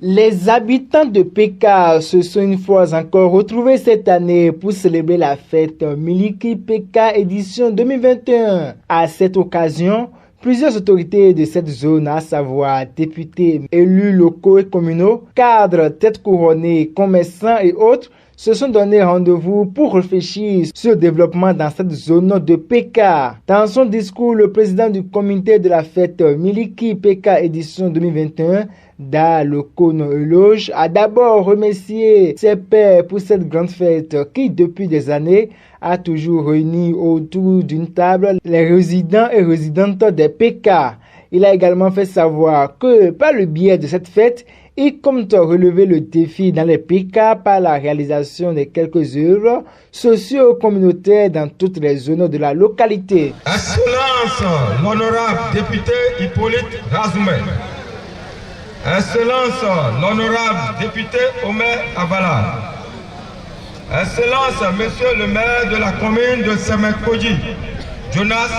Les habitants de Péka se sont une fois encore retrouvés cette année pour célébrer la fête Miliki Péka édition 2021. À cette occasion, plusieurs autorités de cette zone, à savoir députés, élus locaux et communaux, cadres, têtes couronnées, commerçants et autres, se sont donné rendez-vous pour réfléchir sur le développement dans cette zone de Péka. Dans son discours, le président du comité de la fête Miliki Péka édition 2021, Dalo Kono Eloge, a d'abord remercié ses pairs pour cette grande fête qui, depuis des années, a toujours réuni autour d'une table les résidents et résidentes des Péka. Il a également fait savoir que, par le biais de cette fête, il compte relever le défi dans les Péka par la réalisation de quelques œuvres socio-communautaires dans toutes les zones de la localité. Excellence, l'honorable député Hippolyte Razoumé. Excellence, l'honorable député Omer Avala. Excellence, monsieur le maire de la commune de Semekoji, Jonas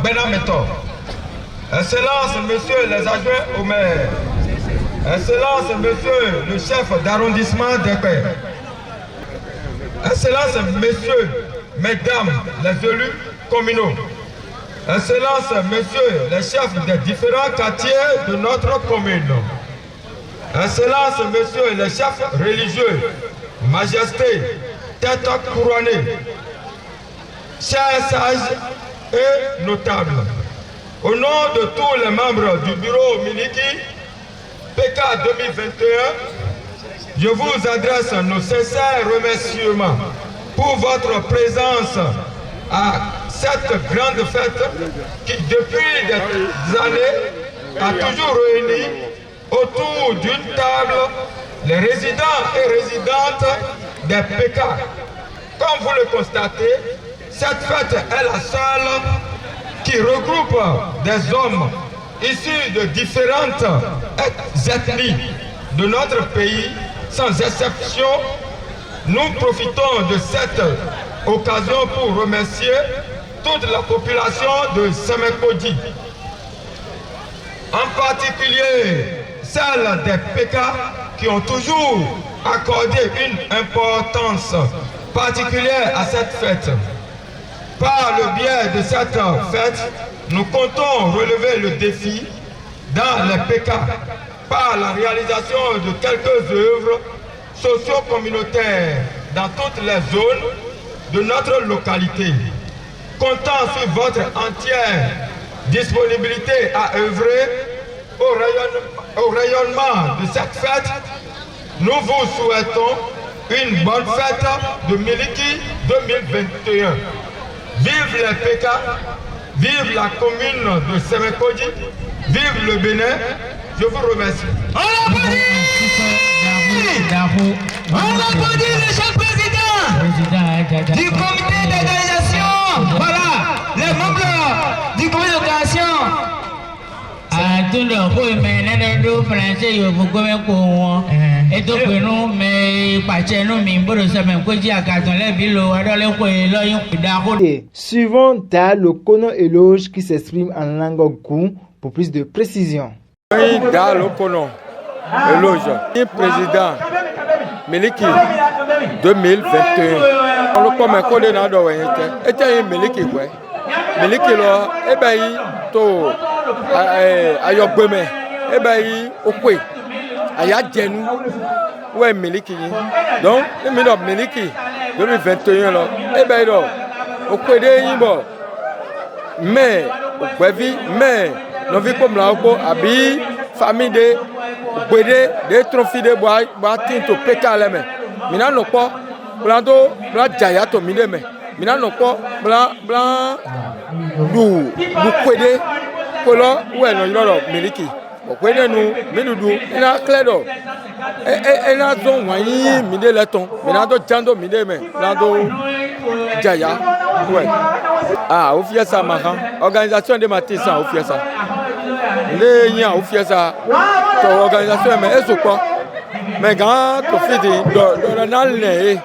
Benameto. Excellence, monsieur les adjoints au maire. Excellence, monsieur le chef d'arrondissement d'Épée. Excellence, messieurs, mesdames, les élus communaux. Excellence, messieurs, les chefs des différents quartiers de notre commune. Excellence, messieurs, les chefs religieux, majesté, tête couronnée, chers sages et notables. Au nom de tous les membres du bureau Miliki Péka 2021, je vous adresse nos sincères remerciements pour votre présence à cette grande fête qui, depuis des années, a toujours réuni autour d'une table les résidents et résidentes des Péka. Comme vous le constatez, cette fête est la seule qui regroupe des hommes issus de différentes ethnies de notre pays, sans exception. Nous profitons de cette occasion pour remercier toute la population de Semekoji, en particulier celle des Péka qui ont toujours accordé une importance particulière à cette fête. Par le biais de cette fête, nous comptons relever le défi dans les Péka par la réalisation de quelques œuvres socio-communautaires dans toutes les zones de notre localité. Comptant sur votre entière disponibilité à œuvrer au rayonnement de cette fête, nous vous souhaitons une bonne fête de Miliki 2021. Vive les Péka, vive la commune de Semekoji, vive le Bénin. Je vous remercie. On applaudit le chef président du comité d'organisation. Voilà, les membres du comité d'organisation. Tout le coup, mais nous français, il faut que nous et donc nous, mais pas chez nous, mais pour le semaine, quoi, j'ai à quatre les billes, alors les quoi, là, il suivant Dalo Kono Eloge qui s'exprime en langue Kou pour plus de précision. Dalo Kono Eloge, président Miliki 2021. On le commet codé dans le était Miliki quoi. Miliki là, eh ben, to ayobeme, eh ben, okwe, ayadjenu, ouais Miliki. Donc, le minop Miliki 2021 là, eh ben, là, okwe de yimbo, mais, okwe vi, mais, non vi comme là, abi, famille de, okwe de trophy de bois tinto Péka leme. Mina no po, blando, bla jaya to mideme. Mina no po, bla du kwede kolo we no yoro Miliki kwede nu minudu ina kledo ina zo wanyi mide leton mina do jando mide me lando jaya ouais ah ofiesa mahan organisation de matissa ofiesa le yin ofiesa to organisation me esopo me gan to fidi do na le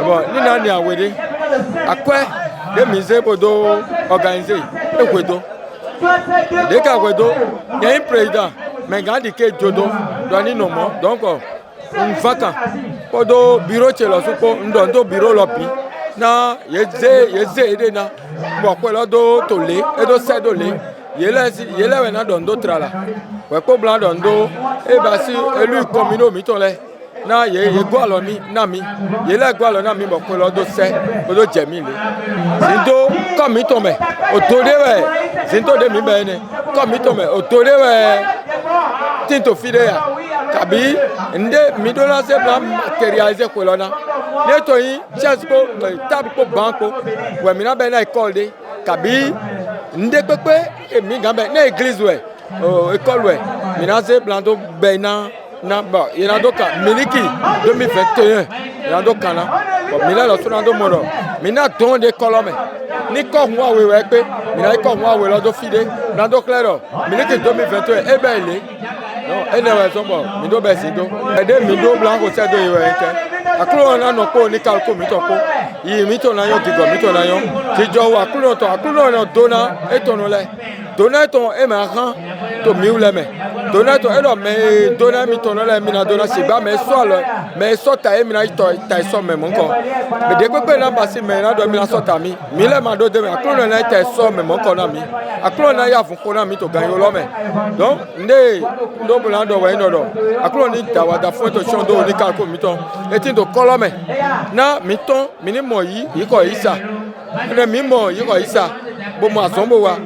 bon ni na ni awede akwe de mise bodo organisé ekwedo dès qu'à Kwedo, il y a un président mais gandi ke jodo doni no mo donc un vacant podo bureau chelo suko ndo bureau lopi na yeze ede na bo kwelo do tole edo sedole yele we na dondo trala we ko bla dondo e basi elu komino mi tole na ye go alo mi na mi yele go alo na mi bo kwelo do se odo jemile zindo komi to me otode we zindo de mi be ne komi to me otode we tinto fidea kabi nde mi do na se plan matérialiser kwelo na neto yi chance ko table ko banko we mi na be na école de kabi nde pepe mi gambe na église we école we mi na se plan to be na ba ina doka miliki 2021 ina doka na bo mi la lo so na do moro mi na don de kolome ni ko nwa we we pe mi na ko nwa we lo do fide na do claro miliki 2021 e be ile non ene we so bo mi do be si do e de mi do blanco se do we ke akuro na no ko ni kalko mi to ko yi mi to na yo gigo mi to na yo ti jo wa akuro na dona e to no le dona to e ma ran to mi ule me dona to e do me dona mi to no le mi na dona si ba me so lo me so ta e mi na to ta so me mo ko me de pepe na ba si me na do mi na so ta mi le ma do de me akuro na ta so me mo ko na mi akuro na ya fun ko na mi to gan yo lo me donc nde ndo bu na do we no do akuro ni ta wa da fun to shondo ni kalko mi to e tin do kolome na mi ton mi ni mo yi ko isa ne mi mo yi ko isa bo mo asombo wa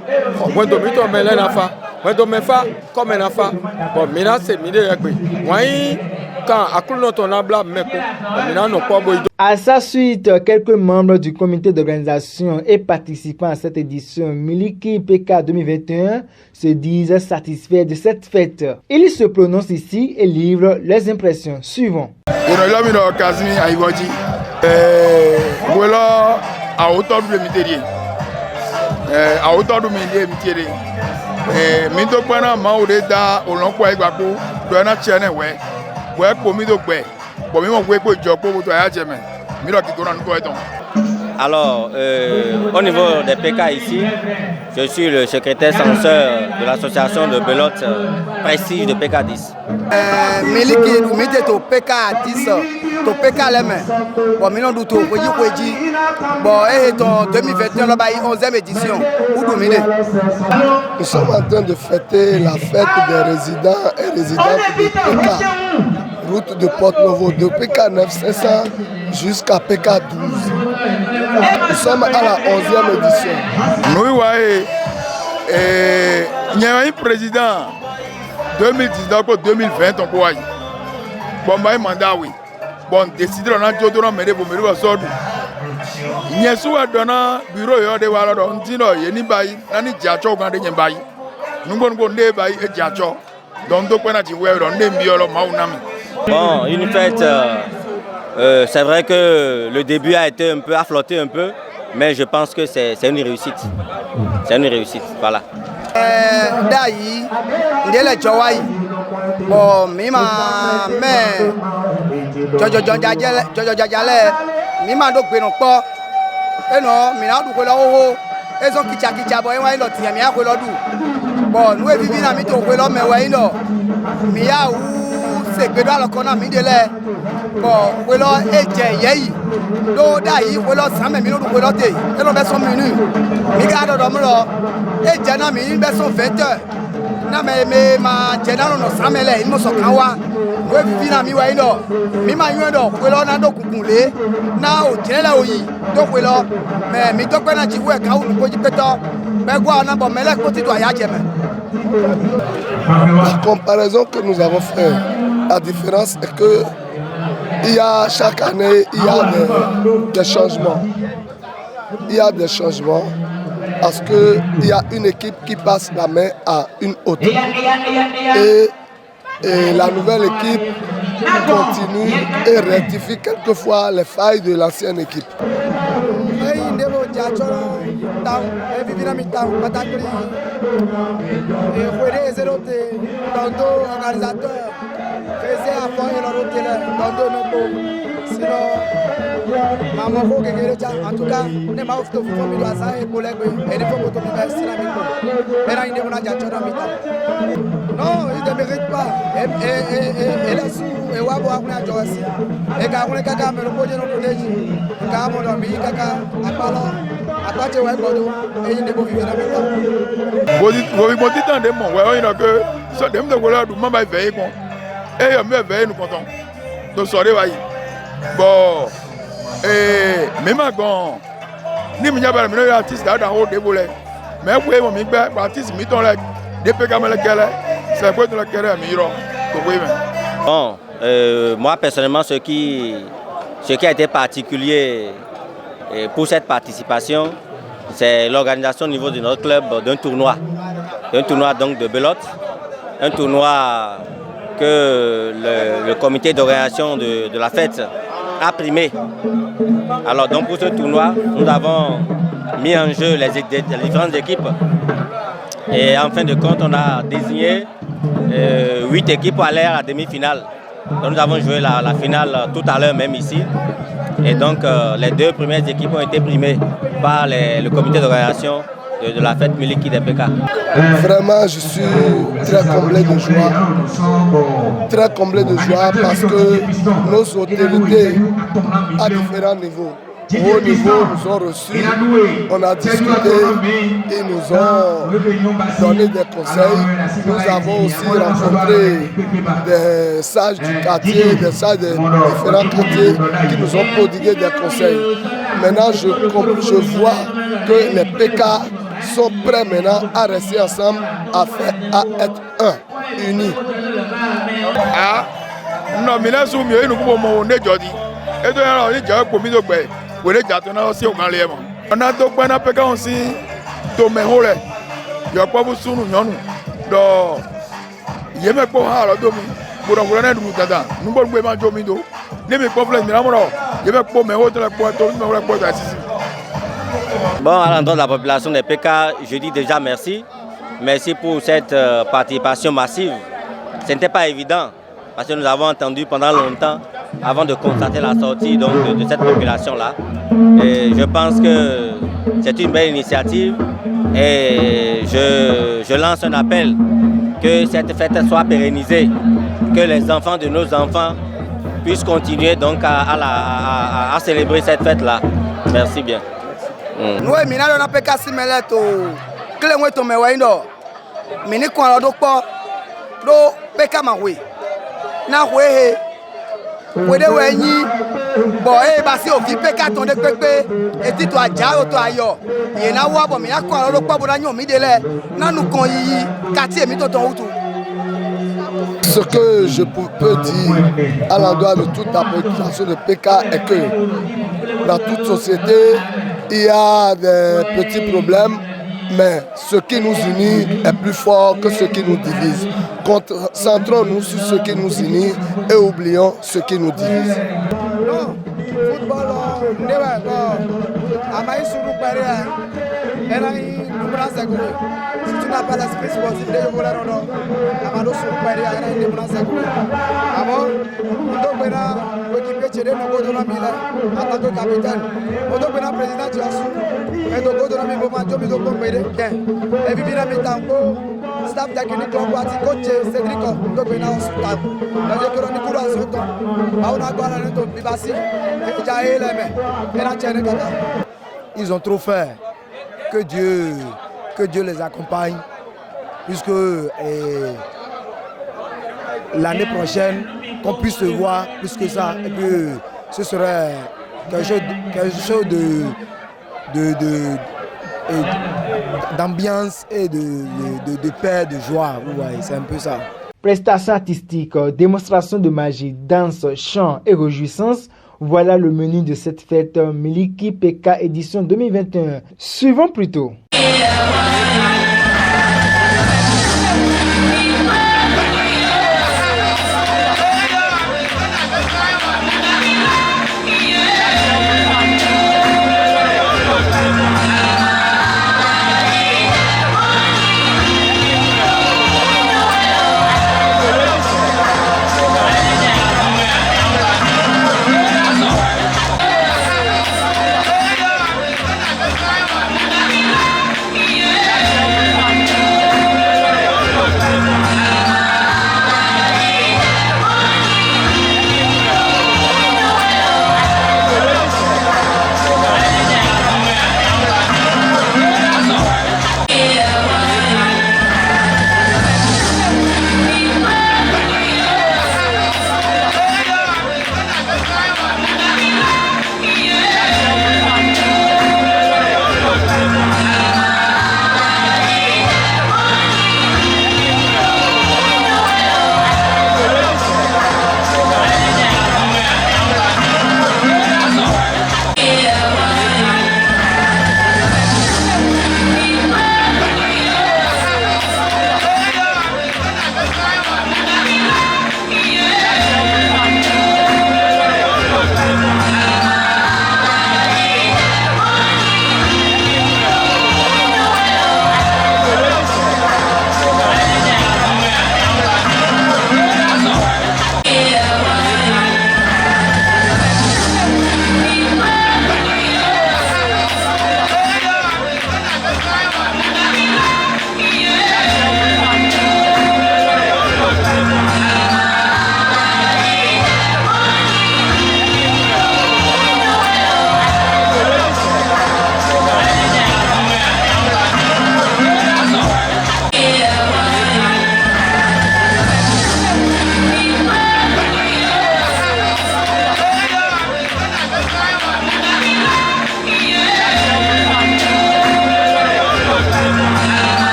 mo do mi to me le na fa mo do me fa comme na fa bon mi na se mi de egbe wan quand akulo to na bla meko mi na no po bo. À sa suite, quelques membres du comité d'organisation et participants à cette édition Miliki PK 2021 se disent satisfaits de cette fête. Ils se prononcent ici et livrent leurs impressions. Suivons. Alors, au niveau des PK ici, je suis le secrétaire censeur de l'association de belote prestige de PK 10. Miliki mite to PK 10 to PK leme bon mi non du to ko ji bon et ton 2021 là ba 11e édition ou dominer. Nous sommes en train de fêter la fête des résidents et résidentes de PK. Route de Porte-Novo, de PK 9500 jusqu'à PK 12. Nous sommes à la 11e édition. Nous voyons, il y a un président 2019 pour 2020, on voit. Bon, il mandat, oui. Bon, décider, on a dit, on a mené pour me dire, il y a souvent un bureau, il y a des gens qui disent, il y a des gens qui disent, nous avons des gens qui disent, donc, on a dit, on a dit, bon, une fête, c'est vrai que le début a été un peu afflotté un peu, mais je pense que c'est une réussite. C'est une réussite, voilà. Daï, ndele jowai. Bon, mima mais jojo jajale, mima do gbe no po. E no, mi na du ko lo ezo kicha bo enwa ilo ti mi a ko lo du. Bon, nous vivi na mi to ko lo mewe ilo. Mi ya wu se gbe do aloko mi dele. Bon, ko lo eje yeyi. Do dayi ko lo san me mi no du ko lo te. E lo be so mi nu. Mi ga do mo lo. Eje na mi be so 20 heures. Na me ma je na no san me le, ni mo so kan wa. We vivi na mi wa ilo. Mi ma yun do ko lo na do kukunle. Na o je la oyi. Do ko lo. Me mi to pe na ji we ka wu ko ji peto. La comparaison que nous avons fait, la différence est que il y a chaque année il y a des changements. Il y a des changements parce qu'il y a une équipe qui passe la main à une autre. Et la nouvelle équipe continue et rectifie quelquefois les failles de l'ancienne équipe. En tout cas, on est marre de vous faire Non, il ne mérite pas. Et là, et Wabo a pris à Joassi. Et quand on est caca, mais le projet non protégé. Quand on a mis caca, à Palo, à partir de Wabo, et il ne peut vivre là-bas. Vous dites tant de mots, ouais, il y a que ça, des gens qui ont mal veillé, et il y a même veillé, nous comptons. Donc, ça va bon, et même quand ni me n'avons pas l'artiste dans le haut déboulé, mais vous voyez mon mec, l'artiste miton là, depuis quand le calais, c'est quoi de la calais à Miro, bon, moi personnellement, ce qui a été particulier pour cette participation, c'est l'organisation au niveau de notre club d'un tournoi donc de belote, un tournoi que le comité d'organisation de la fête a primé. Alors donc pour ce tournoi, nous avons mis en jeu les différentes équipes et en fin de compte, on a désigné 8 équipes pour aller à la demi-finale. Donc nous avons joué la finale tout à l'heure même ici. Et donc les 2 premières équipes ont été primées par le comité d'organisation de la fête Miliki des PK. Vraiment, je suis très comblé de joie. Très comblé de joie parce que nos autorités à différents niveaux, au haut niveau, nous ont reçus, on a discuté, ils nous ont donné des conseils. Nous avons aussi rencontré des sages du quartier, des sages des différents quartiers qui nous ont prodigué des conseils. Maintenant, je vois que les PK sont prêts maintenant à rester ensemble, à être un, unis. Ah, non, mais là, nous pouvons nous dire, et donc, on est déjà commis de paix. On est déjà aussi au Galéman. On a donc un PK aussi, Doméhole. Il n'y a pas besoin de nous. Donc, il y a même pas à domi. Pour en voler, nous t'attendons. Nous ne pouvons pas jouer. Nous ne pouvons pas jouer. Il y a même pas de la pointe, bon, à l'endroit de la population des PK, je dis déjà merci. Merci pour cette participation massive. Ce n'était pas évident parce que nous avons entendu pendant longtemps avant de constater la sortie donc, de cette population-là. Et je pense que c'est une belle initiative et je lance un appel que cette fête soit pérennisée, que les enfants de nos enfants puissent continuer donc à célébrer cette fête-là. Merci bien. Nous, minalo na PK simeleto, clé moi to mewaindo. Mini kwa do PK mawe. Na wehe. Wede wenyi. Bon basi o vi PK ton de pepe et ti to aja o to ayo. Ye na wa bo mi akwa do po bo na nyon mi dele. Na nu kon yi quartier mi to ton outou. Ce que je peux dire à l'endroit de toute la population de PK est que dans toute société, il y a des petits problèmes, mais ce qui nous unit est plus fort que ce qui nous divise. Concentrons-nous sur ce qui nous unit et oublions ce qui nous divise. Si tu n'as pas l'esprit sportif de voler non, Amado Soupéry a une démonstration. Avant, on doit équiper Thierry Nogo de la Mille en tant que capitaine. On doit président Tiassou. Et Nogo de la Mille pour Manjo Mizo Pompédé. Et Vivina Mitango, staff technique, coach Cédric, on doit venir en soutien. Dans les chroniques de la Soto, on a quoi dans le Bibassi, et Jaé Leme, et la Tchène Kata. Ils ont trop fait. Que Dieu les accompagne, puisque l'année prochaine, qu'on puisse se voir plus que ça, et que ce serait quelque chose d'ambiance et de paix, de joie. Ouais, c'est un peu ça. Prestations artistiques, démonstration de magie, danse, chant et réjouissance. Voilà le menu de cette fête Miliki PK édition 2021. Suivons plutôt.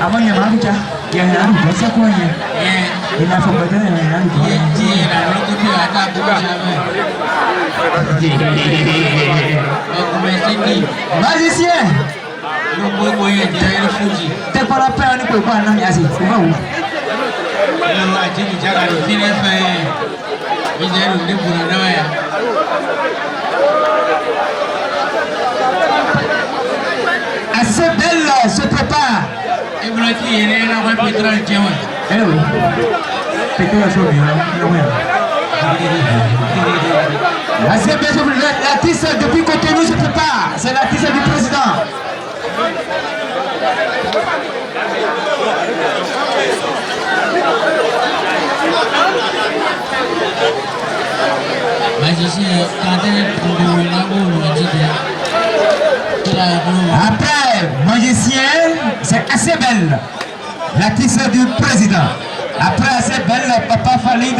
Amo yang mana cah? Yang ada biasa kau ni. Ini apa betul yang ada? Iya, lalu tu dia ada buka siapa? Aku mesti ni. Magicien. Lu boy yang jadi Fuji. Tepat apa yang ni kau buat nama asing? Kau tahu? Lu aja ni jangan lu sini faham. Bisa lu ni pun ada ya. Assez belle se prépare. Et vous l'avez dit, il est là, on va pétrer le tien. Eh oui. Pétrer la chose, assez belle, l'artiste depuis Cotonou se prépare. C'est l'artiste du président. Après, magicien, c'est assez belle. L'artiste du président. Après, assez belle, papa Falid.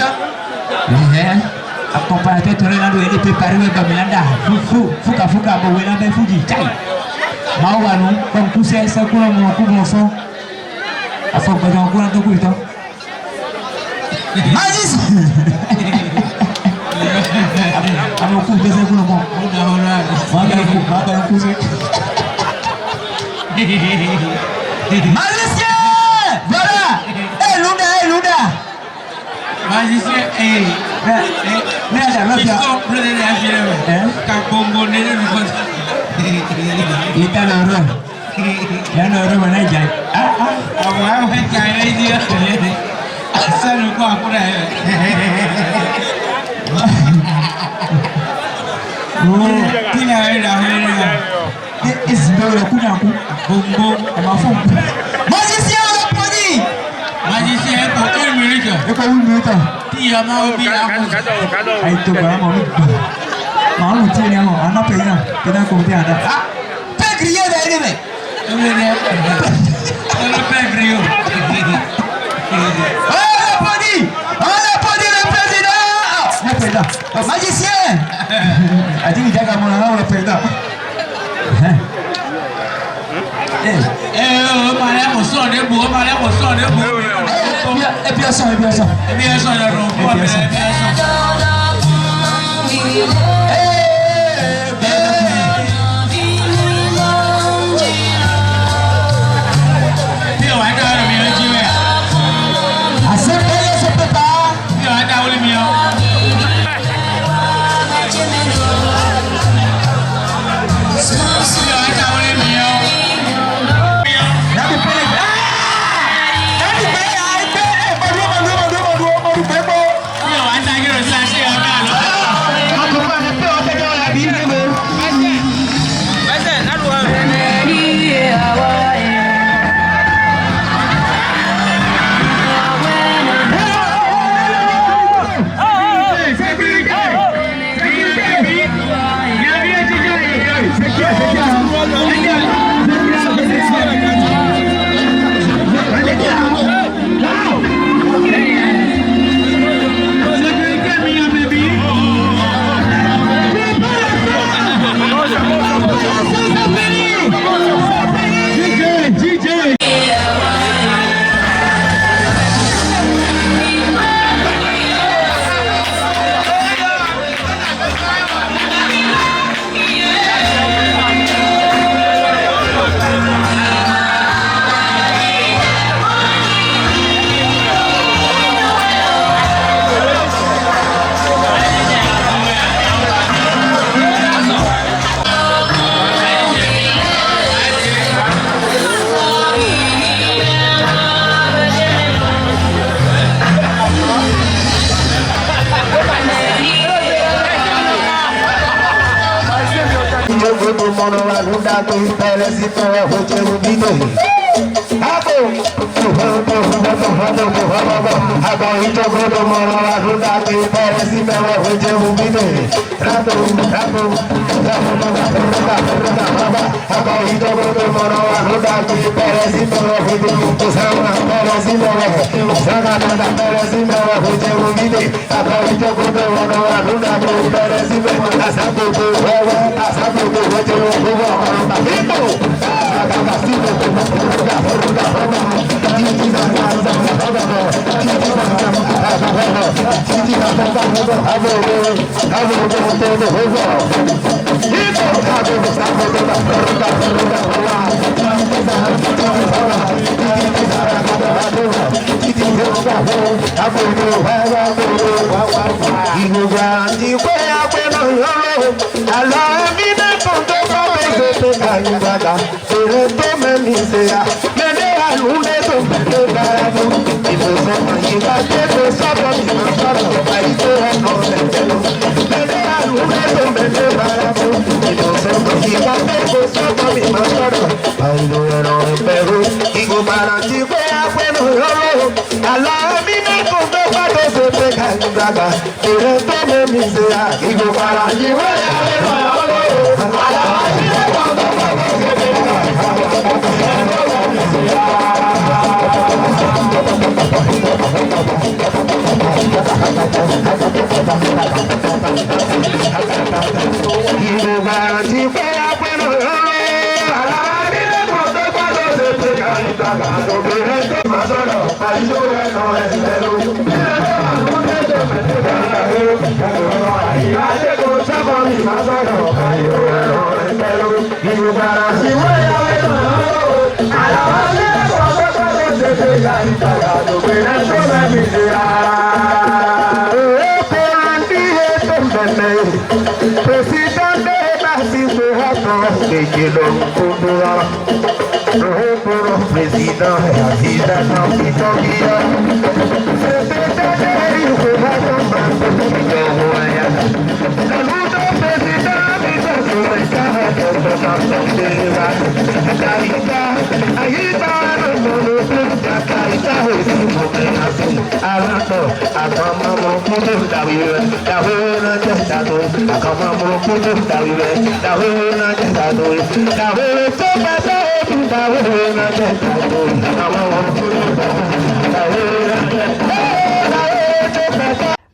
Accompagnateur, tu es là, préparé, Fuka, Fuji. Mauano, comme tout ça, c'est quoi mon coup, mon son. À fond, pas d'en courir, tout coup, magicien! Amo coup, deux secondes, bon. Magicien! Voilà! Lunda! Magicien, il est à l'heure. Il y a un heure, on a déjà. On va dire. Ça nous quoi après? Qui a eu la magicien, on applaudit. Magicien, pour 1 minute. Et pour 1 minute. Qui a marre bien à cause. Aïe, tu vas m'en on tient les mots, on a payé un peu de ah, pas grillé d'ailleurs. On le fait grillé. On applaudit le président. Le président. Magicien. A dit qu'il y a mon nom, le président. Et bien ça.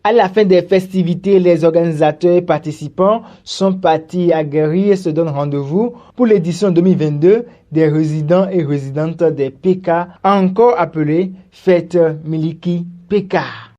À la fin des festivités, les organisateurs et participants sont partis aguerris et se donnent rendez-vous pour l'édition 2022 des résidents et résidentes des PK, encore appelée Fête Miliki PK.